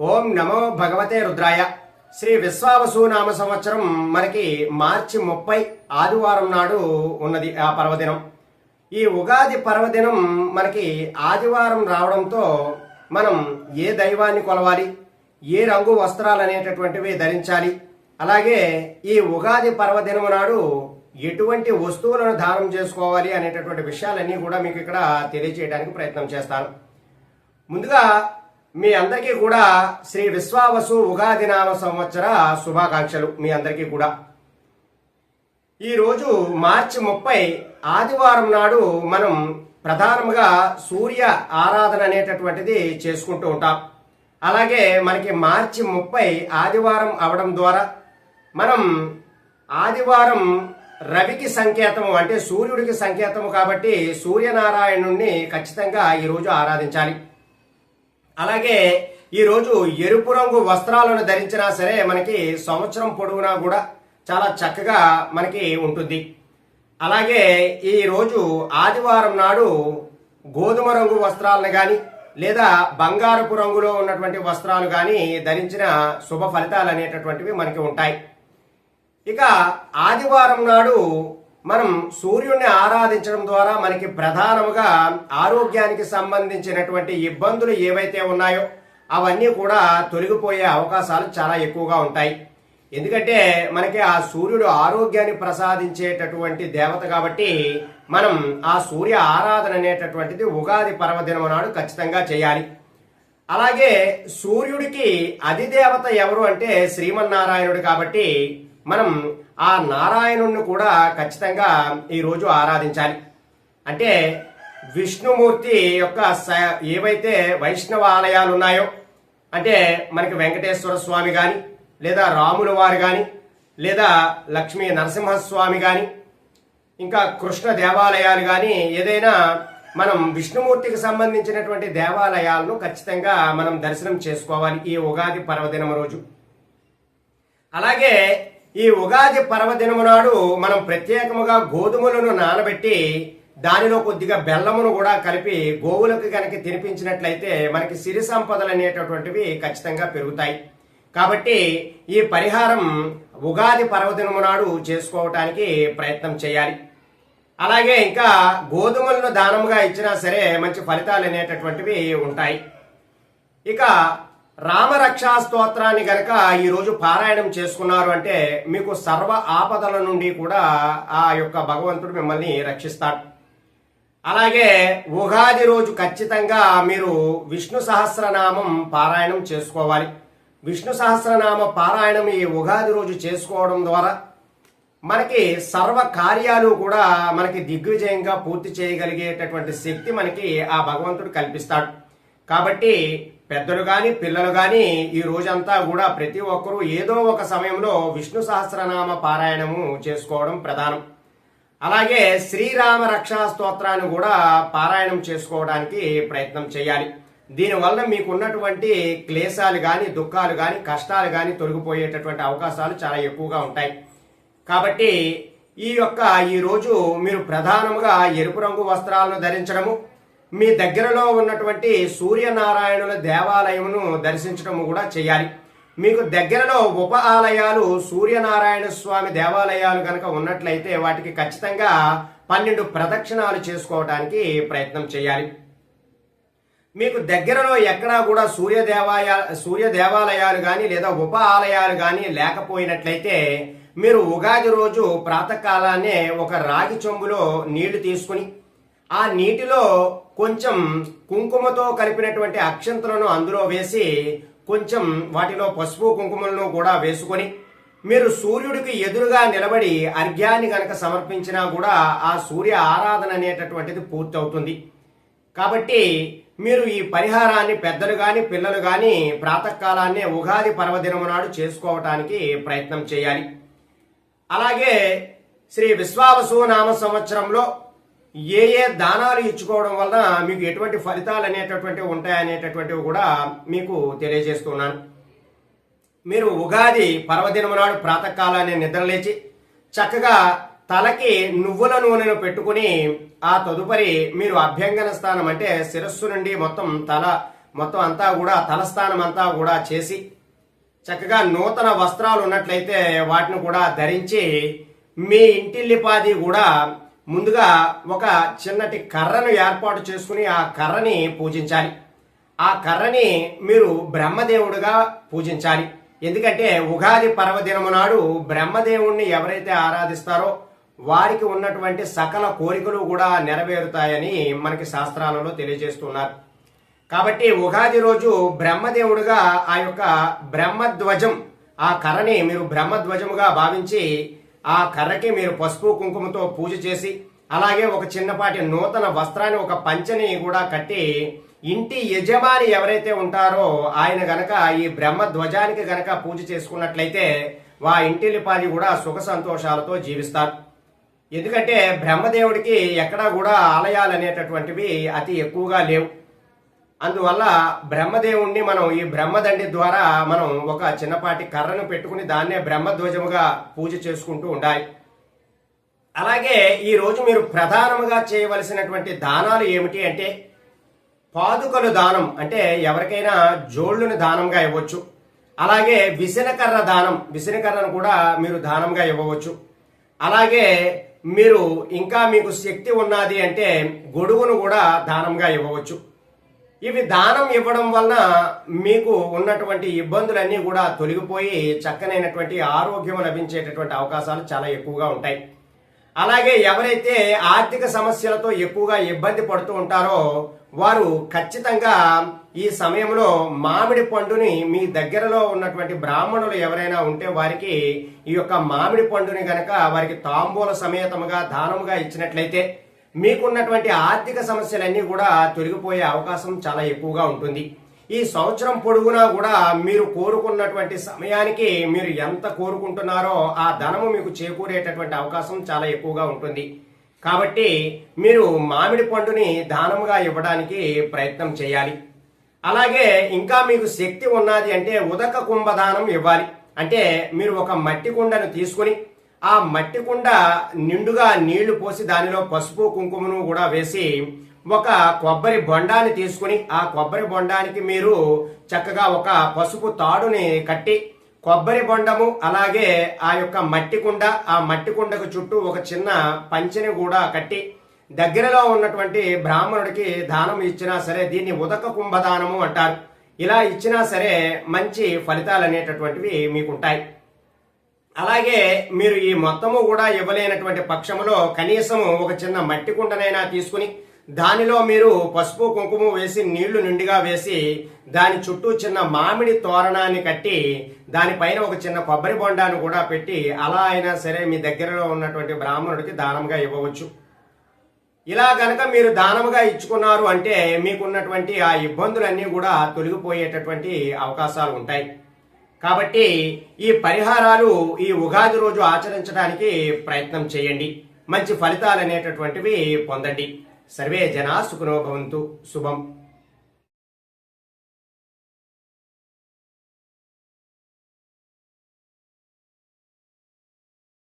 ఓం నమో భగవతే రుద్రాయ. శ్రీ విశ్వావసు నామ సంవత్సరం మనకి మార్చి 30 ఆదివారం నాడు ఉన్నది ఆ పర్వదినం. ఈ ఉగాది పర్వదినం మనకి ఆదివారం రావడంతో మనం ఏ దైవాన్ని కొలవాలి, ఏ రంగు వస్త్రాలు అనేటటువంటివి ధరించాలి, అలాగే ఈ ఉగాది పర్వదినం నాడు ఎటువంటి వస్తువులను దానం చేసుకోవాలి అనేటటువంటి విషయాలన్నీ కూడా మీకు ఇక్కడ తెలియజేయడానికి ప్రయత్నం చేస్తాను. ముందుగా మీ అందరికీ కూడా శ్రీ విశ్వావసు ఉగాది నామ సంవత్సర శుభాకాంక్షలు. మీ అందరికీ కూడా ఈరోజు మార్చి 30 ఆదివారం నాడు మనం ప్రధానంగా సూర్య ఆరాధన అనేటటువంటిది చేసుకుంటూ ఉంటాం. అలాగే మనకి మార్చి 30 ఆదివారం అవడం ద్వారా మనం ఆదివారం రవికి సంకేతము అంటే సూర్యుడికి సంకేతము కాబట్టి సూర్యనారాయణుణ్ణి ఖచ్చితంగా ఈరోజు ఆరాధించాలి. అలాగే ఈరోజు ఎరుపు రంగు వస్త్రాలను ధరించినా సరే మనకి సంవత్సరం పొడవునా కూడా చాలా చక్కగా మనకి ఉంటుంది. అలాగే ఈరోజు ఆదివారం నాడు గోధుమ రంగు వస్త్రాలను కానీ లేదా బంగారపు రంగులో ఉన్నటువంటి వస్త్రాలు కానీ ధరించిన శుభ ఫలితాలు అనేటటువంటివి మనకి ఉంటాయి. ఇక ఆదివారం నాడు మనం సూర్యుడిని ఆరాధించడం ద్వారా మనకి ప్రధానముగా ఆరోగ్యానికి సంబంధించినటువంటి ఇబ్బందులు ఏవైతే ఉన్నాయో అవన్నీ కూడా తొలగిపోయే అవకాశాలు చాలా ఎక్కువగా ఉంటాయి. ఎందుకంటే మనకి ఆ సూర్యుడు ఆరోగ్యాన్ని ప్రసాదించేటటువంటి దేవత కాబట్టి మనం ఆ సూర్య ఆరాధన అనేటటువంటిది ఉగాది పర్వదినం నాడు ఖచ్చితంగా చేయాలి. అలాగే సూర్యుడికి అధిదేవత ఎవరు అంటే శ్రీమన్నారాయణుడు కాబట్టి మనం ఆ నారాయణుణ్ణి కూడా ఖచ్చితంగా ఈరోజు ఆరాధించాలి. అంటే విష్ణుమూర్తి యొక్క ఏవైతే వైష్ణవ ఆలయాలు ఉన్నాయో అంటే మనకి వెంకటేశ్వర స్వామి కానీ లేదా రాముల వారు కానీ లేదా లక్ష్మీ నరసింహస్వామి కానీ ఇంకా కృష్ణ దేవాలయాలు కానీ ఏదైనా మనం విష్ణుమూర్తికి సంబంధించినటువంటి దేవాలయాలను ఖచ్చితంగా మనం దర్శనం చేసుకోవాలి ఈ ఉగాది పర్వదినం రోజు. అలాగే ఈ ఉగాది పర్వదినము నాడు మనం ప్రత్యేకముగా గోధుమలను నానబెట్టి దానిలో కొద్దిగా బెల్లమును కూడా కలిపి గోవులకు కనుక తినిపించినట్లయితే మనకి సిరి సంపదలు అనేటటువంటివి ఖచ్చితంగా పెరుగుతాయి. కాబట్టి ఈ పరిహారం ఉగాది పర్వదినము నాడు చేసుకోవటానికి ప్రయత్నం చేయాలి. అలాగే ఇంకా గోధుమలను దానముగా ఇచ్చినా సరే మంచి ఫలితాలు అనేటటువంటివి ఉంటాయి. ఇక రామరక్షా స్తోత్రాన్ని గనక ఈరోజు పారాయణం చేసుకున్నారు అంటే మీకు సర్వ ఆపదల నుండి కూడా ఆ యొక్క భగవంతుడు మిమ్మల్ని రక్షిస్తాడు. అలాగే ఉగాది రోజు ఖచ్చితంగా మీరు విష్ణు సహస్రనామం పారాయణం చేసుకోవాలి. విష్ణు సహస్రనామ పారాయణం ఈ ఉగాది రోజు చేసుకోవడం ద్వారా మనకి సర్వ కార్యాలు కూడా మనకి దిగ్విజయంగా పూర్తి చేయగలిగేటటువంటి శక్తి మనకి ఆ భగవంతుడు కల్పిస్తాడు. కాబట్టి పెద్దలు గాని పిల్లలు గాని ఈ రోజంతా కూడా ప్రతి ఒక్కరూ ఏదో ఒక సమయంలో విష్ణు సహస్రనామ పారాయణము చేసుకోవడం ప్రధానం. అలాగే శ్రీరామ రక్షా స్తోత్రాన్ని కూడా పారాయణం చేసుకోవడానికి ప్రయత్నం చేయాలి. దీనివల్ల మీకు ఉన్నటువంటి క్లేశాలు గాని దుఃఖాలు గాని కష్టాలు గాని తొలగిపోయేటటువంటి అవకాశాలు చాలా ఎక్కువగా ఉంటాయి. కాబట్టి ఈ రోజు మీరు ప్రధానంగా ఎరుపు రంగు వస్త్రాలను ధరించడము, మీ దగ్గరలో ఉన్నటువంటి సూర్యనారాయణుల దేవాలయమును దర్శించడం కూడా చేయాలి. మీకు దగ్గరలో ఉప ఆలయాలు సూర్యనారాయణ స్వామి దేవాలయాలు కనుక ఉన్నట్లయితే వాటికి ఖచ్చితంగా 12 ప్రదక్షిణాలు చేసుకోవడానికి ప్రయత్నం చేయాలి. మీకు దగ్గరలో ఎక్కడా కూడా సూర్య దేవాలయాలు కానీ లేదా ఉప ఆలయాలు కానీ లేకపోయినట్లయితే మీరు ఉగాది రోజు ప్రాతకాలాన్నే ఒక రాగి చెంబులో నీళ్లు తీసుకుని ఆ నీటిలో కొంచెం కుంకుమతో కలిపినటువంటి అక్షంతలను అందులో వేసి కొంచెం వాటిలో పసుపు కుంకుమలను కూడా వేసుకొని మీరు సూర్యుడికి ఎదురుగా నిలబడి అర్ఘ్యాన్ని గనక సమర్పించినా కూడా ఆ సూర్య ఆరాధన అనేటటువంటిది పూర్తవుతుంది. కాబట్టి మీరు ఈ పరిహారాన్ని పెద్దలు గాని పిల్లలు గాని ప్రాతకాలాన్నే ఉగాది పర్వదినము నాడు చేసుకోవటానికి ప్రయత్నం చేయాలి. అలాగే శ్రీ విశ్వావసు నామ సంవత్సరంలో ఏ దానాలు ఇచ్చుకోవడం వలన మీకు ఎటువంటి ఫలితాలు అనేటటువంటివి ఉంటాయనేటటువంటివి కూడా మీకు తెలియజేస్తున్నాను. మీరు ఉగాది పర్వదినం నాడు ప్రాతకాలాన్ని నిద్రలేచి చక్కగా తలకి నువ్వుల నూనెను పెట్టుకుని ఆ తదుపరి మీరు అభ్యంగన స్థానం అంటే శిరస్సు నుండి మొత్తం తల మొత్తం అంతా కూడా తలస్నానం అంతా కూడా చేసి చక్కగా నూతన వస్త్రాలు ఉన్నట్లయితే వాటిని కూడా ధరించి మీ ఇంటిల్లిపాది కూడా ముందుగా ఒక చిన్నటి కర్రను ఏర్పాటు చేసుకుని ఆ కర్రని పూజించాలి. ఆ కర్రని మీరు బ్రహ్మదేవుడిగా పూజించాలి. ఎందుకంటే ఉగాది పర్వదినము నాడు బ్రహ్మదేవుణ్ణి ఎవరైతే ఆరాధిస్తారో వారికి ఉన్నటువంటి సకల కోరికలు కూడా నెరవేరుతాయని మనకి శాస్త్రాలలో తెలియజేస్తున్నారు. కాబట్టి ఉగాది రోజు బ్రహ్మదేవుడిగా ఆ యొక్క బ్రహ్మధ్వజం ఆ కర్రని మీరు బ్రహ్మధ్వజముగా భావించి ఆ కర్రకి మీరు పసుపు కుంకుమతో పూజ చేసి అలాగే ఒక చిన్నపాటి నూతన వస్త్రాన్ని ఒక పంచని కూడా కట్టి ఇంటి యజమాని ఎవరైతే ఉంటారో ఆయన గనక ఈ బ్రహ్మధ్వజానికి గనక పూజ చేసుకున్నట్లయితే వా ఇంటిల్లిపాది కూడా సుఖ సంతోషాలతో జీవిస్తారు. ఎందుకంటే బ్రహ్మదేవుడికి ఎక్కడా కూడా ఆలయాలు అనేటటువంటివి అతి ఎక్కువగా లేవు. అందువల్ల బ్రహ్మదేవుణ్ణి మనం ఈ బ్రహ్మదండి ద్వారా మనం ఒక చిన్నపాటి కర్రను పెట్టుకుని దాన్నే బ్రహ్మధ్వజముగా పూజ చేసుకుంటూ ఉండాలి. అలాగే ఈ రోజు మీరు ప్రధానముగా చేయవలసినటువంటి దానాలు ఏమిటి అంటే పాదుకలు దానం, అంటే ఎవరికైనా జోళ్లను దానంగా ఇవ్వచ్చు. అలాగే విసనకర్ర దానం, విసనకర్రను కూడా మీరు దానంగా ఇవ్వవచ్చు. అలాగే మీరు ఇంకా మీకు శక్తి ఉన్నది అంటే గొడుగును కూడా దానంగా ఇవ్వవచ్చు. ఇవి దానం ఇవ్వడం వలన మీకు ఉన్నటువంటి ఇబ్బందులన్నీ కూడా తొలగిపోయి చక్కనైనటువంటి ఆరోగ్యం లభించేటటువంటి అవకాశాలు చాలా ఎక్కువగా ఉంటాయి. అలాగే ఎవరైతే ఆర్థిక సమస్యలతో ఎక్కువగా ఇబ్బంది పడుతూ ఉంటారో వారు ఖచ్చితంగా ఈ సమయంలో మామిడి పండుని మీ దగ్గరలో ఉన్నటువంటి బ్రాహ్మణులు ఎవరైనా ఉంటే వారికి ఈ యొక్క మామిడి పండుని గనక వారికి తాంబూల సమేతముగా దానముగా ఇచ్చినట్లయితే మీకున్నటువంటి ఆర్థిక సమస్యలన్నీ కూడా తొలగిపోయే అవకాశం చాలా ఎక్కువగా ఉంటుంది. ఈ సంవత్సరం పొడుగునా కూడా మీరు కోరుకున్నటువంటి సమయానికి మీరు ఎంత కోరుకుంటున్నారో ఆ ధనము మీకు చేకూరేటటువంటి అవకాశం చాలా ఎక్కువగా ఉంటుంది. కాబట్టి మీరు మామిడి పండుని దానముగా ఇవ్వడానికి ప్రయత్నం చేయాలి. అలాగే ఇంకా మీకు శక్తి ఉన్నది అంటే ఉదక కుంభదానం ఇవ్వాలి. అంటే మీరు ఒక మట్టి కుండను తీసుకుని ఆ మట్టి కుండ నిండుగా నీళ్లు పోసి దానిలో పసుపు కుంకుమను కూడా వేసి ఒక కొబ్బరి బొండాన్ని తీసుకుని ఆ కొబ్బరి బొండానికి మీరు చక్కగా ఒక పసుపు తాడుని కట్టి కొబ్బరి బొండము అలాగే ఆ యొక్క మట్టి కుండ, ఆ మట్టి కుండకు చుట్టూ ఒక చిన్న పంచెని కూడా కట్టి దగ్గరలో ఉన్నటువంటి బ్రాహ్మణుడికి దానం ఇచ్చినా సరే దీన్ని ఉదక కుంభదానము అంటారు. ఇలా ఇచ్చినా సరే మంచి ఫలితాలు అనేటటువంటివి మీకుంటాయి. అలాగే మీరు ఈ మొత్తము కూడా ఇవ్వలేనటువంటి పక్షములో కనీసము ఒక చిన్న మట్టి కుండనైనా తీసుకుని దానిలో మీరు పసుపు కుంకుమ వేసి నీళ్లు నిండుగా వేసి దాని చుట్టూ చిన్న మామిడి తోరణాన్ని కట్టి దానిపైన ఒక చిన్న కొబ్బరి బొండాన్ని కూడా పెట్టి అలా అయినా సరే మీ దగ్గరలో ఉన్నటువంటి బ్రాహ్మణుడికి దానంగా ఇవ్వవచ్చు. ఇలా గనక మీరు దానముగా ఇచ్చుకున్నారు అంటే మీకున్నటువంటి ఆ ఇబ్బందులన్నీ కూడా తొలగిపోయేటటువంటి అవకాశాలు ఉంటాయి. కాబట్టి ఈ పరిహారాలు ఈ ఉగాది రోజు ఆచరించడానికి ప్రయత్నం చేయండి. మంచి ఫలితాలు అనేటటువంటివి పొందండి. సర్వే జనా సుఖినో భవంతు. శుభం.